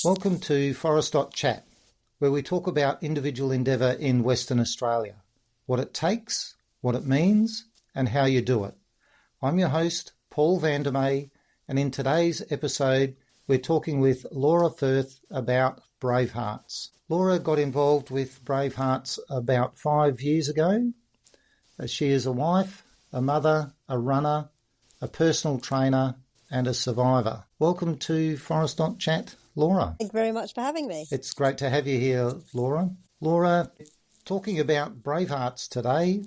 Welcome to Forest Chat, where we talk about individual endeavour in Western Australia, what it takes, what it means, and how you do it. I'm your host, Paul Vandermeer, and in today's episode, we're talking with Laura Firth about Bravehearts. Laura got involved with Bravehearts about 5 years ago. She is a wife, a mother, a runner, a personal trainer, and a survivor. Welcome to Forest Chat, Laura. Thank you very much for having me. It's great to have you here, Laura. Laura, talking about Bravehearts today,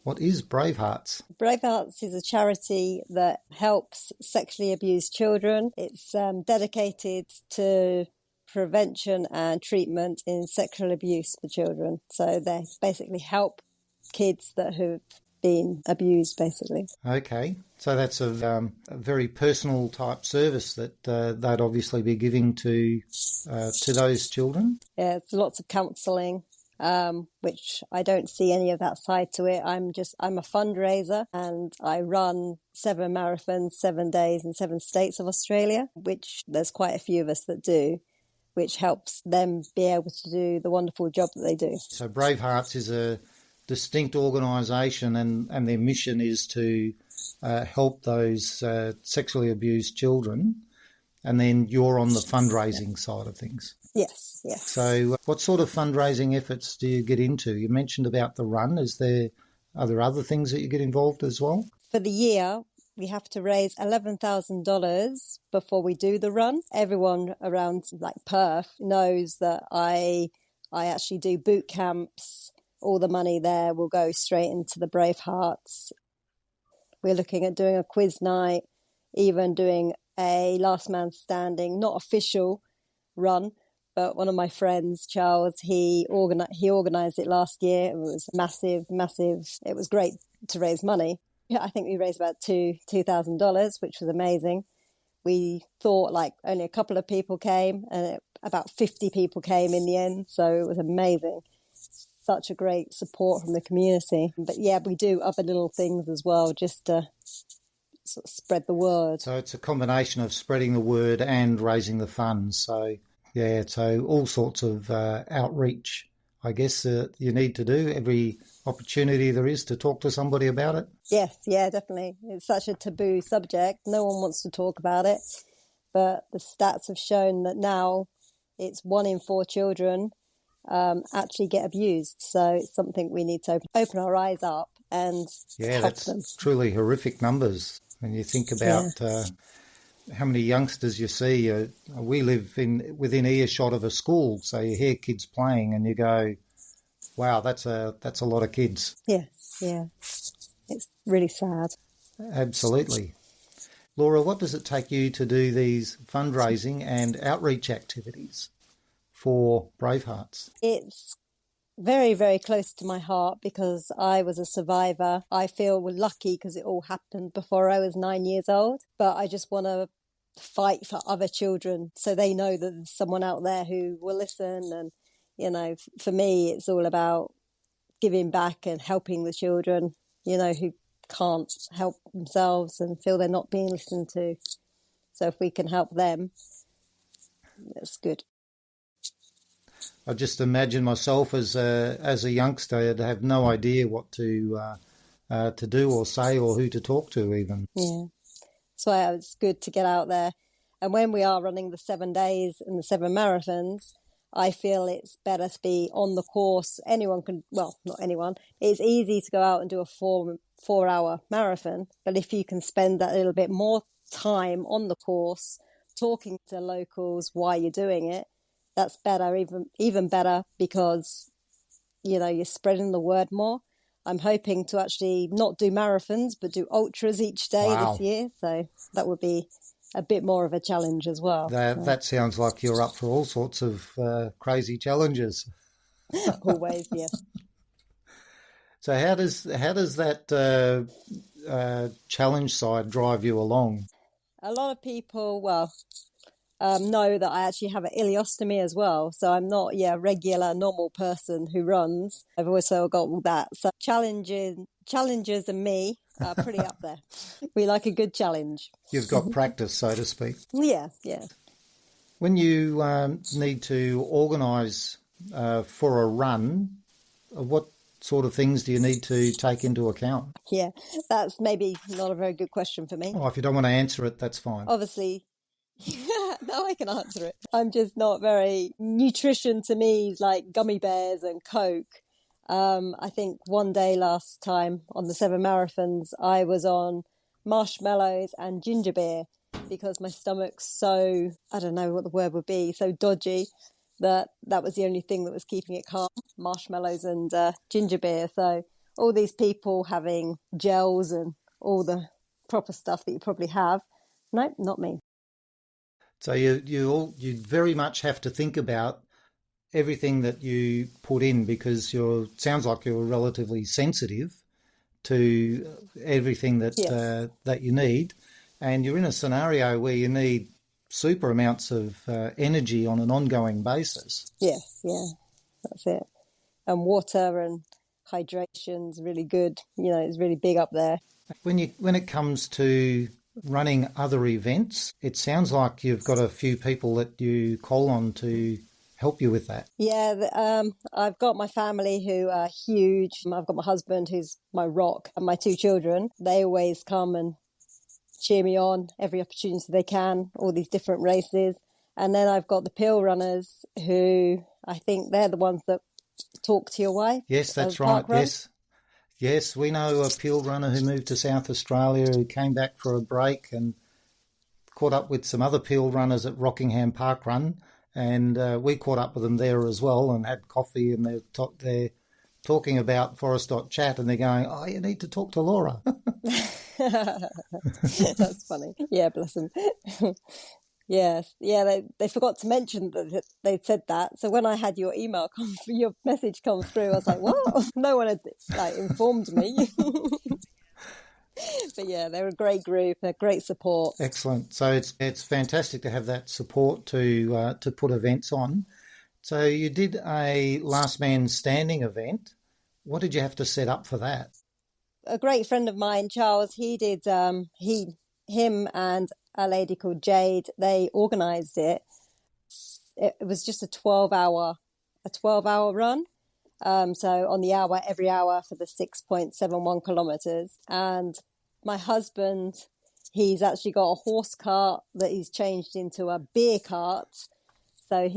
what is Bravehearts? Bravehearts is a charity that helps sexually abused children. It's dedicated to prevention and treatment in sexual abuse for children. So they basically help kids that have been abused, basically. Okay, so that's a very personal type service that they'd obviously be giving to those children. Yeah, it's lots of counselling, which I don't see any of that side to it. I'm a fundraiser, and I run 7 marathons, 7 days in 7 states of Australia, which there's quite a few of us that do, which helps them be able to do the wonderful job that they do. So Bravehearts is a distinct organisation, and their mission is to help those sexually abused children, and then you're on the fundraising side of things. Yes. So what sort of fundraising efforts do you get into? You mentioned about the run. Are there other things that you get involved as well? For the year, we have to raise $11,000 before we do the run. Everyone around like Firth knows that I actually do boot camps. All the money there will go straight into the Bravehearts. We're looking at doing a quiz night, even doing a last man standing, not official run, but one of my friends, Charles, he organised it last year. It was massive. It was great to raise money. Yeah, I think we raised about $2,000, which was amazing. We thought like only a couple of people came, and about 50 people came in the end. So it was amazing. Such a great support from the community. But yeah, we do other little things as well, just to sort of spread the word. So it's a combination of spreading the word and raising the funds. So yeah, so all sorts of outreach, I guess, you need to do every opportunity there is to talk to somebody about it. Yes, yeah, definitely. It's such a taboo subject. No one wants to talk about it. But the stats have shown that now it's 1 in 4 children actually get abused. So it's something we need to open our eyes up and help them. That's truly horrific numbers when you think about how many youngsters you see. We live within earshot of a school, so you hear kids playing and you go, wow, that's a lot of kids. Yes, yeah. It's really sad. Absolutely. Laura, what does it take you to do these fundraising and outreach activities for Bravehearts? It's very, very close to my heart because I was a survivor. I feel lucky because it all happened before I was 9 years old, but I just want to fight for other children so they know that there's someone out there who will listen. And, you know, for me, it's all about giving back and helping the children, you know, who can't help themselves and feel they're not being listened to. So if we can help them, that's good. I just imagine myself as a youngster to have no idea what to do or say or who to talk to even. Yeah, so it's good to get out there. And when we are running the 7 days and the 7 marathons, I feel it's better to be on the course. Anyone can, well, not anyone. It's easy to go out and do a 4-hour marathon, but if you can spend that little bit more time on the course, talking to locals while you're doing it, that's better, even better, because, you know, you're spreading the word more. I'm hoping to actually not do marathons, but do ultras each day this year. So that would be a bit more of a challenge as well. That sounds like you're up for all sorts of crazy challenges. Always, yes. So how does that challenge side drive you along? A lot of people, know that I actually have an ileostomy as well. So I'm not a regular, normal person who runs. I've also got all that. So challenges and me are pretty up there. We like a good challenge. You've got practice, so to speak. Yeah. When you need to organise for a run, what sort of things do you need to take into account? Yeah, that's maybe not a very good question for me. Oh, if you don't want to answer it, that's fine. Obviously, no, I can answer it. I'm just not very, nutrition to me is like gummy bears and Coke. I think one day last time on the 7 marathons, I was on marshmallows and ginger beer because my stomach's so, I don't know what the word would be, so dodgy that was the only thing that was keeping it calm, marshmallows and ginger beer. So all these people having gels and all the proper stuff that you probably have. Nope, not me. So you very much have to think about everything that you put in because sounds like you're relatively sensitive to everything that Yes. that you need, and you're in a scenario where you need super amounts of energy on an ongoing basis. Yes, yeah, that's it. And water and hydration's really good. You know, it's really big up there. When it comes to running other events, it sounds like you've got a few people that you call on to help you with that. Yeah, I've got my family who are huge. I've got my husband who's my rock and my 2 children. They always come and cheer me on every opportunity they can, all these different races. And then I've got the Peil runners who I think they're the ones that talk to your wife. Yes, that's right. Yes, we know a Peil runner who moved to South Australia who came back for a break and caught up with some other Peil runners at Rockingham Park Run, and we caught up with them there as well and had coffee, and they're talking about Forest.chat, and they're going, "Oh, you need to talk to Laura." That's funny. Yeah, bless them. Yes, yeah, they forgot to mention that they said that. So when I had your your message come through, I was like, "What?" No one had informed me. But yeah, they're a great group, a great support. Excellent. So it's fantastic to have that support to put events on. So you did a last man standing event. What did you have to set up for that? A great friend of mine, Charles, he did. Him and a lady called Jade, they organised it. It was just a 12-hour run. So on the hour, every hour for the 6.71 kilometres. And my husband, he's actually got a horse cart that he's changed into a beer cart. So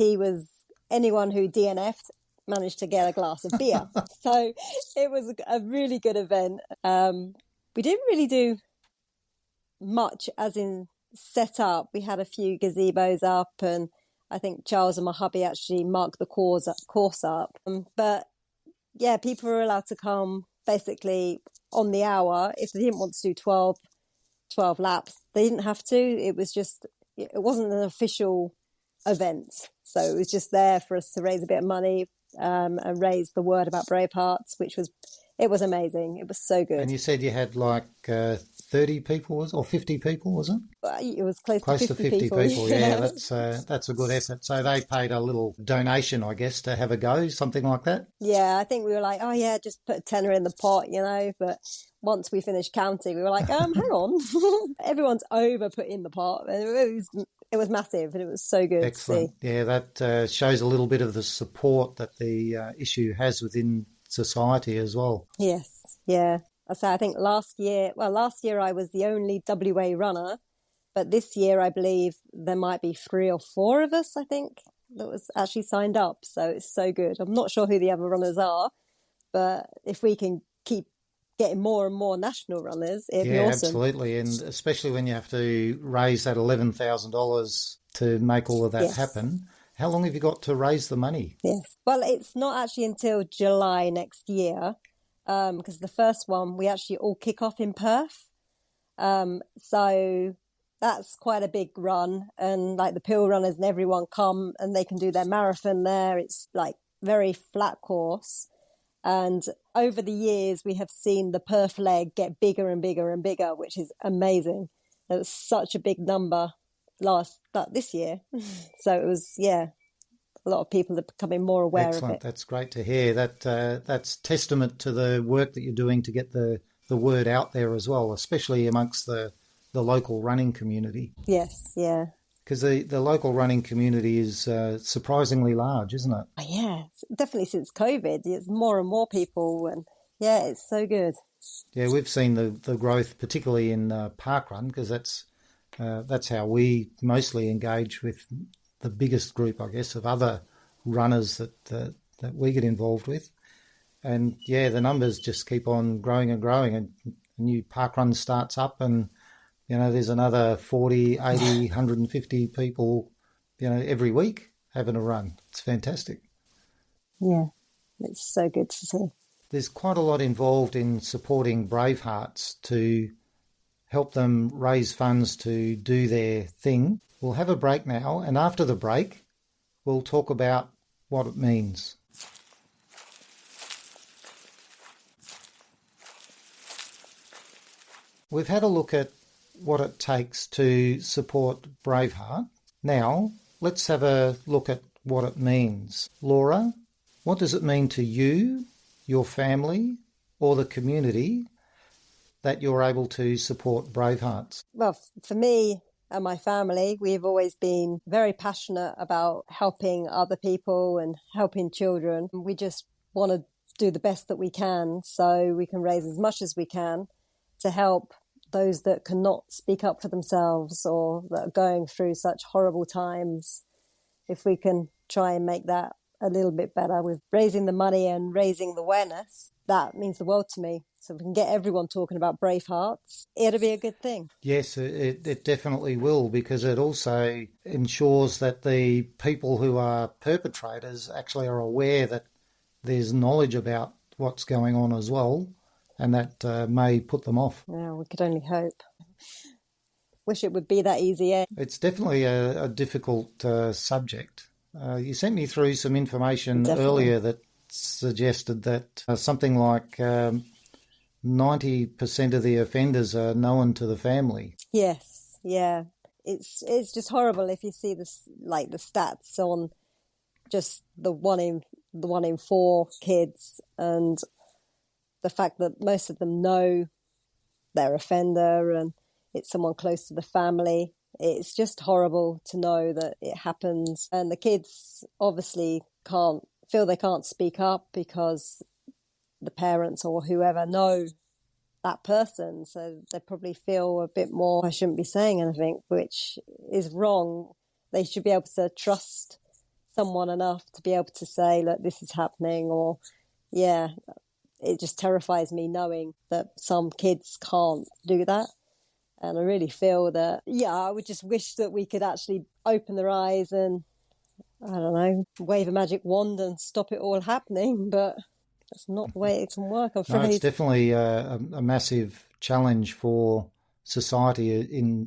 anyone who DNF'd managed to get a glass of beer. So it was a really good event. We didn't really do much as in set up. We had a few gazebos up, and I think Charles and my hubby actually marked the course up. But yeah, people were allowed to come basically on the hour. If they didn't want to do 12 laps, they didn't have to. It wasn't an official event. So it was just there for us to raise a bit of money and raise the word about Bravehearts, it was amazing. It was so good. And you said you had like 30 people, or 50 people, was it? It was close to 50 people. Yeah, that's a good effort. So they paid a little donation, I guess, to have a go, something like that? Yeah, I think we were like, oh yeah, just put a tenner in the pot, But once we finished counting, we were like, hang on. Everyone's over put in the pot. It was massive, and it was so good. Excellent. To see. Yeah, that shows a little bit of the support that the issue has within society as well. Yes, yeah. I think last year I was the only WA runner, but this year I believe there might be 3 or 4 of us, I think, that was actually signed up. So it's so good. I'm not sure who the other runners are, but if we can keep getting more and more national runners, it'd be awesome. Absolutely. And especially when you have to raise that $11,000 to make all of that happen. How long have you got to raise the money? Yes. Well, it's not actually until July next year, because the first one, we actually all kick off in Perth. So that's quite a big run. And like the Peil runners and everyone come and they can do their marathon there. It's like very flat course. And over the years, we have seen the Perth leg get bigger and bigger and bigger, which is amazing. It was such a big number this year. So it was, a lot of people are becoming more aware of it. That's great to hear. That's testament to the work that you're doing to get the word out there as well, especially amongst the local running community. Yes, yeah. Because the local running community is surprisingly large, isn't it? Oh, yeah, definitely since COVID, it's more and more people, and yeah, it's so good. Yeah, we've seen the growth, particularly in parkrun, because that's how we mostly engage with the biggest group, I guess, of other runners that we get involved with. And yeah, the numbers just keep on growing and growing, and a new parkrun starts up, and there's another 40, 80, 150 people, every week having a run. It's fantastic. Yeah, it's so good to see. There's quite a lot involved in supporting Bravehearts to help them raise funds to do their thing. We'll have a break now, and after the break, we'll talk about what it means. We've had a look at what it takes to support Braveheart. Now, let's have a look at what it means. Laura, what does it mean to you, your family, or the community that you're able to support Bravehearts? Well, for me and my family, we've always been very passionate about helping other people and helping children. We just want to do the best that we can so we can raise as much as we can to help those that cannot speak up for themselves or that are going through such horrible times. If we can try and make that a little bit better with raising the money and raising the awareness, that means the world to me. So we can get everyone talking about Bravehearts, it'll be a good thing. Yes, it definitely will, because it also ensures that the people who are perpetrators actually are aware that there's knowledge about what's going on as well, and that may put them off. Yeah, we could only hope. Wish it would be that easy. Eh? It's definitely a difficult subject. You sent me through some information earlier that suggested that something like 90% of the offenders are known to the family. Yes, yeah. It's just horrible if you see this, like the stats on just the one in four kids, and the fact that most of them know their offender and it's someone close to the family. It's just horrible to know that it happens. And the kids obviously they can't speak up because the parents or whoever know that person. So they probably feel a bit more, I shouldn't be saying anything, which is wrong. They should be able to trust someone enough to be able to say, look, this is happening, or yeah. It just terrifies me knowing that some kids can't do that. And I really feel that, I would just wish that we could actually open their eyes and, I don't know, wave a magic wand and stop it all happening. But that's not the way it can work, I'm afraid. No, it's definitely a massive challenge for society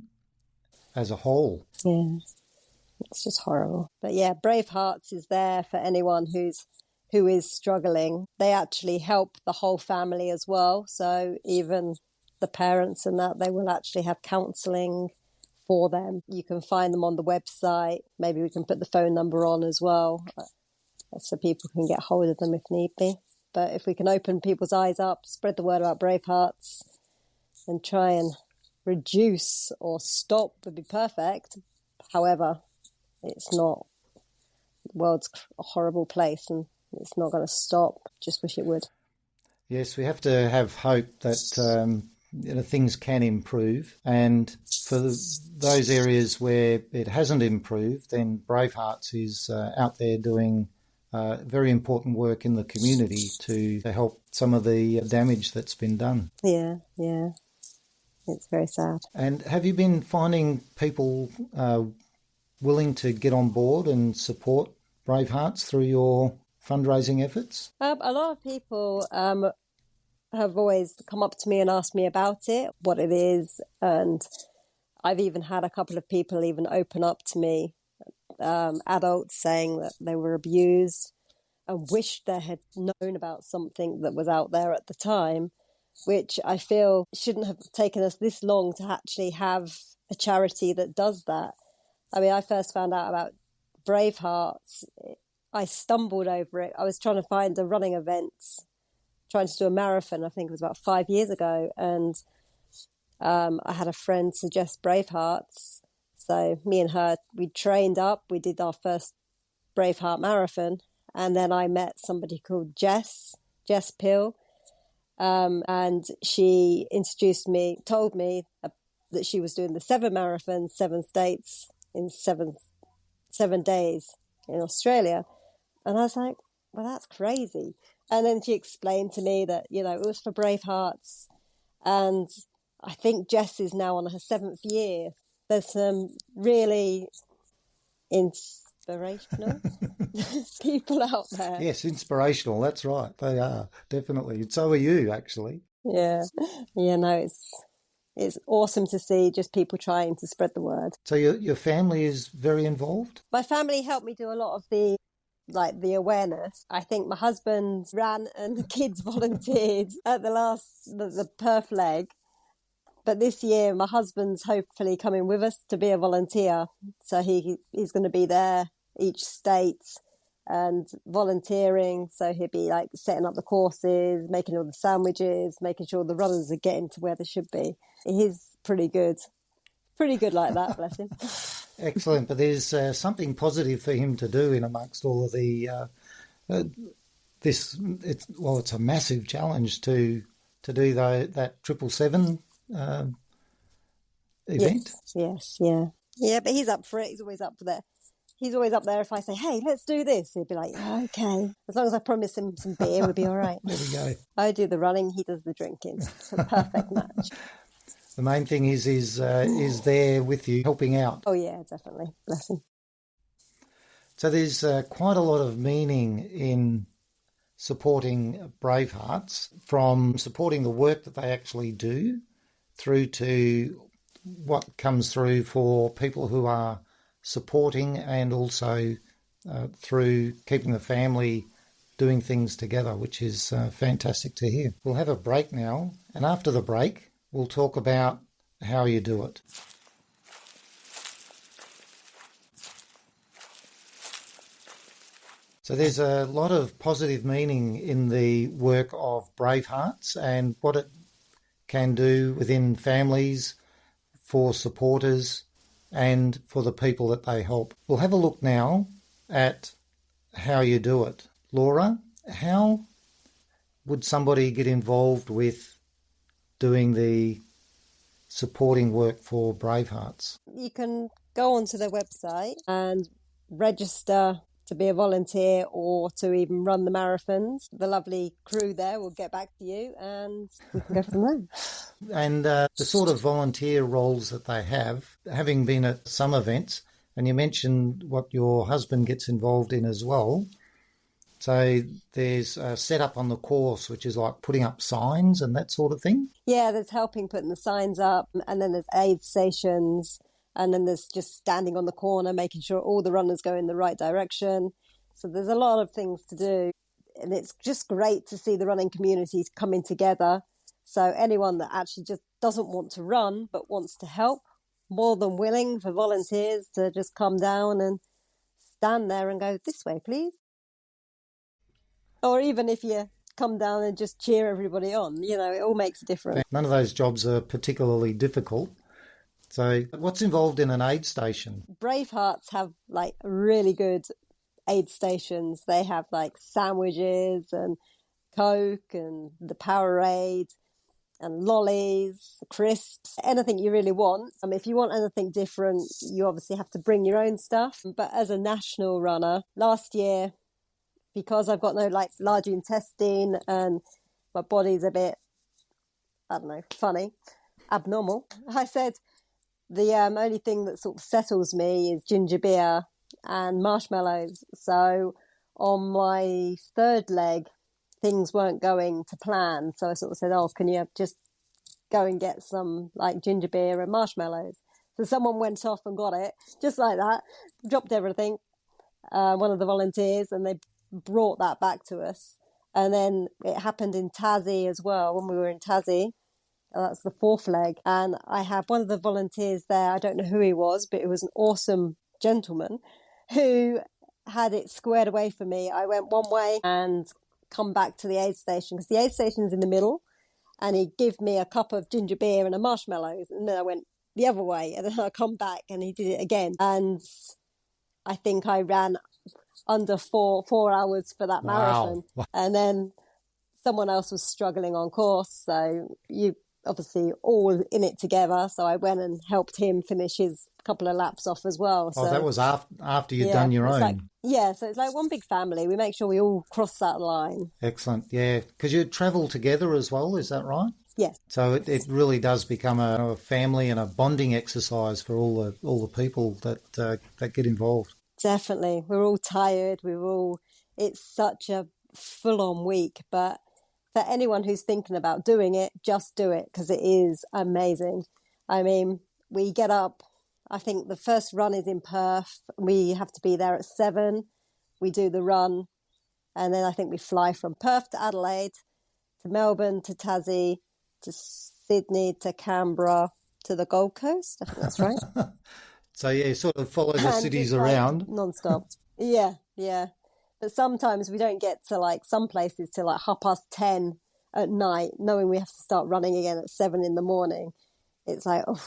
as a whole. Yeah, it's just horrible. But yeah, Bravehearts is there for anyone who is struggling. They actually help the whole family as well. So even the parents and that, they will actually have counselling for them. You can find them on the website. Maybe we can put the phone number on as well, so people can get hold of them if need be. But if we can open people's eyes up, spread the word about Bravehearts, and try and reduce or stop would be perfect. However, it's not. The world's a horrible place, and it's not going to stop. Just wish it would. Yes, we have to have hope that things can improve. And for those areas where it hasn't improved, then Bravehearts is out there doing very important work in the community to help some of the damage that's been done. Yeah. It's very sad. And have you been finding people willing to get on board and support Bravehearts through your fundraising efforts? A lot of people have always come up to me and asked me about it, what it is, and I've even had a couple of people even open up to me, adults saying that they were abused and wished they had known about something that was out there at the time, which I feel shouldn't have taken us this long to actually have a charity that does that. I mean, I first found out about Bravehearts. I stumbled over it. I was trying to find a running event, trying to do a marathon, I think it was about 5 years ago. And I had a friend suggest Bravehearts. So me and her, we trained up. We did our first Braveheart marathon. And then I met somebody called Jess Peil. And she told me that she was doing the 7 marathons, 7 states in 7 days in Australia. And I was like, well, that's crazy. And then she explained to me that, it was for Bravehearts. And I think Jess is now on her 7th year. There's some really inspirational people out there. Yes, inspirational. That's right. They are, definitely. And so are you, actually. Yeah. Yeah, no, it's awesome to see just people trying to spread the word. So your family is very involved? My family helped me do a lot of the awareness. I think my husband ran and the kids volunteered at the Perth leg. But this year, my husband's hopefully coming with us to be a volunteer. So he's going to be there each state and volunteering. So he'll be like setting up the courses, making all the sandwiches, making sure the runners are getting to where they should be. He's pretty good like that, bless him. Excellent. But there's something positive for him to do in amongst all of the it's a massive challenge to do that 777 event. Yes, yeah. But he's up for it. He's always up for that. He's always up there. If I say, "Hey, let's do this," he'd be like, oh, "Okay." As long as I promise him some beer, we'll be all right. There we go. I do the running. He does the drinking. It's a perfect match. The main thing is there with you, helping out. Oh yeah, definitely. Bless him. So there's quite a lot of meaning in supporting Bravehearts, from supporting the work that they actually do through to what comes through for people who are supporting, and also through keeping the family doing things together, which is fantastic to hear. We'll have a break now, and after the break, we'll talk about how you do it. So there's a lot of positive meaning in the work of Bravehearts and what it can do within families, for supporters, and for the people that they help. We'll have a look now at how you do it. Laura, how would somebody get involved with doing the supporting work for Bravehearts? You can go onto their website and register to be a volunteer or to even run the marathons. The lovely crew there will get back to you and we can go from there. And the sort of volunteer roles that they have, having been at some events, and you mentioned what your husband gets involved in as well. So there's a setup on the course, which is like putting up signs and that sort of thing? Yeah, there's helping putting the signs up, and then there's aid stations, and then there's just standing on the corner, making sure all the runners go in the right direction. So there's a lot of things to do. And it's just great to see the running communities coming together. So anyone that actually just doesn't want to run but wants to help, more than willing for volunteers to just come down and stand there and go, "This way, please." Or even if you come down and just cheer everybody on, it all makes a difference. None of those jobs are particularly difficult. So what's involved in an aid station? Bravehearts have like really good aid stations. They have like sandwiches and Coke and the Powerade and lollies, crisps, anything you really want. If you want anything different, you obviously have to bring your own stuff. But as a national runner, last year, because I've got no large intestine and my body's a bit, funny, abnormal, I said, the only thing that sort of settles me is ginger beer and marshmallows. So on my 3rd leg, things weren't going to plan. So I sort of said, can you just go and get some ginger beer and marshmallows? So someone went off and got it, just like that, dropped everything, one of the volunteers, and they brought that back to us. And then it happened in Tassie as well, when we were in Tassie. That's the 4th leg. And I had one of the volunteers there. I don't know who he was, but it was an awesome gentleman who had it squared away for me. I went one way and come back to the aid station, because the aid station's in the middle. And he'd give me a cup of ginger beer and a marshmallows. And then I went the other way, and then I come back and he did it again. And I think I ran under four hours for that marathon. Wow. And then someone else was struggling on course. So you obviously all in it together. So I went and helped him finish his couple of laps off as well. Oh, so that was after you'd done your own. So it's like one big family. We make sure we all cross that line. Excellent. Yeah. Because you travel together as well. Is that right? Yes. So it really does become a family and a bonding exercise for all the people that get involved. Definitely. We're all tired. It's such a full-on week, but for anyone who's thinking about doing it, just do it because it is amazing. I mean, we get up, I think the first run is in Perth. We have to be there at 7. We do the run. And then I think we fly from Perth to Adelaide, to Melbourne, to Tassie, to Sydney, to Canberra, to the Gold Coast. I think that's right. So, yeah, sort of follow the cities around. Non-stop. Yeah. But sometimes we don't get to some places till 10:30 at night, knowing we have to start running again at 7 in the morning. It's like, oh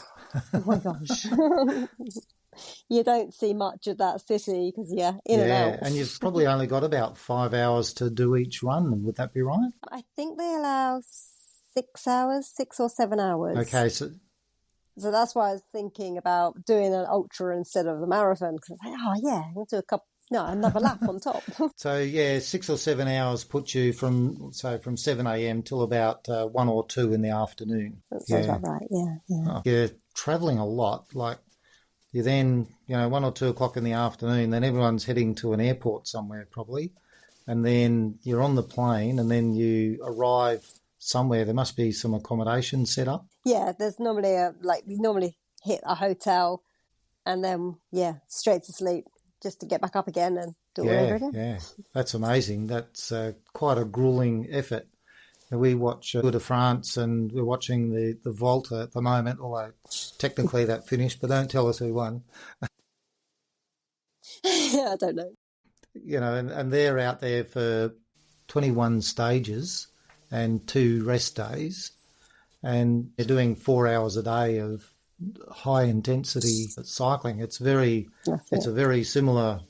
my gosh. You don't see much of that city because you're in and out. And you've probably only got about 5 hours to do each run. Would that be right? I think they allow 6 hours, 6 or 7 hours. Okay, so that's why I was thinking about doing an ultra instead of the marathon because I was like, I'll do another lap on top. So, 6 or 7 hours puts you from 7 a.m. till about 1 or 2 in the afternoon. That sounds about right, yeah. Oh, you're travelling a lot. Like you then, 1 or 2 o'clock in the afternoon, then everyone's heading to an airport somewhere probably. And then you're on the plane and then you arrive somewhere. There must be some accommodation set up. Yeah, there's normally we normally hit a hotel and then, straight to sleep. Just to get back up again and do it all over again. Yeah, that's amazing. That's quite a grueling effort. We watch Tour de France and we're watching the Volta at the moment, although technically that finished, but don't tell us who won. I don't know. And they're out there for 21 stages and 2 rest days, and they're doing 4 hours a day of high intensity cycling. It's a very similar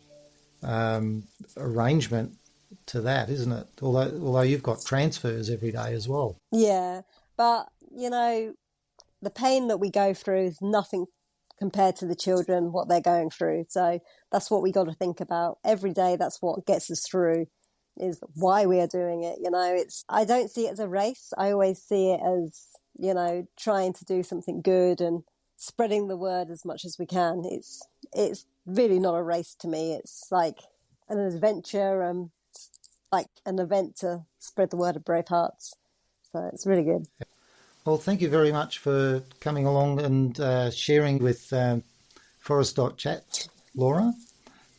arrangement to that, isn't it? Although you've got transfers every day as well. Yeah, but the pain that we go through is nothing compared to the children, what they're going through. So that's what we got to think about every day. That's what gets us through, is why we are doing it. I don't see it as a race. I always see it as trying to do something good and spreading the word as much as we can. It's really not a race to me. It's like an adventure and like an event to spread the word of Bravehearts. So it's really good. Well, thank you very much for coming along and sharing with Forest.chat, Laura.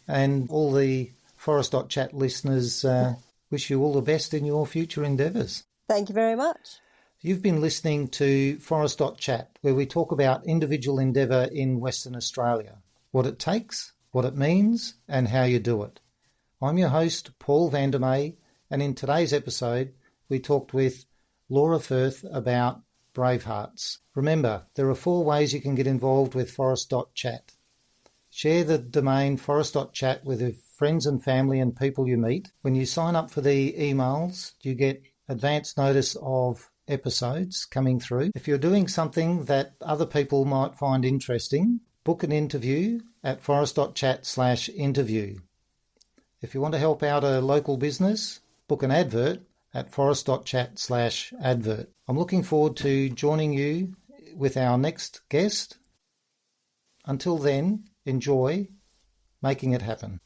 And all the Forest.chat listeners wish you all the best in your future endeavours. Thank you very much. You've been listening to Forest.chat, where we talk about individual endeavour in Western Australia, what it takes, what it means, and how you do it. I'm your host, Paul Vandermeer, and in today's episode, we talked with Laura Firth about Bravehearts. Remember, there are 4 ways you can get involved with Forest.chat. Share the domain Forest.chat with your friends and family and people you meet. When you sign up for the emails, you get advance notice of episodes coming through. If you're doing something that other people might find interesting, book an interview at forest.chat/interview. If you want to help out a local business, book an advert at forest.chat/advert. I'm looking forward to joining you with our next guest. Until then, enjoy making it happen.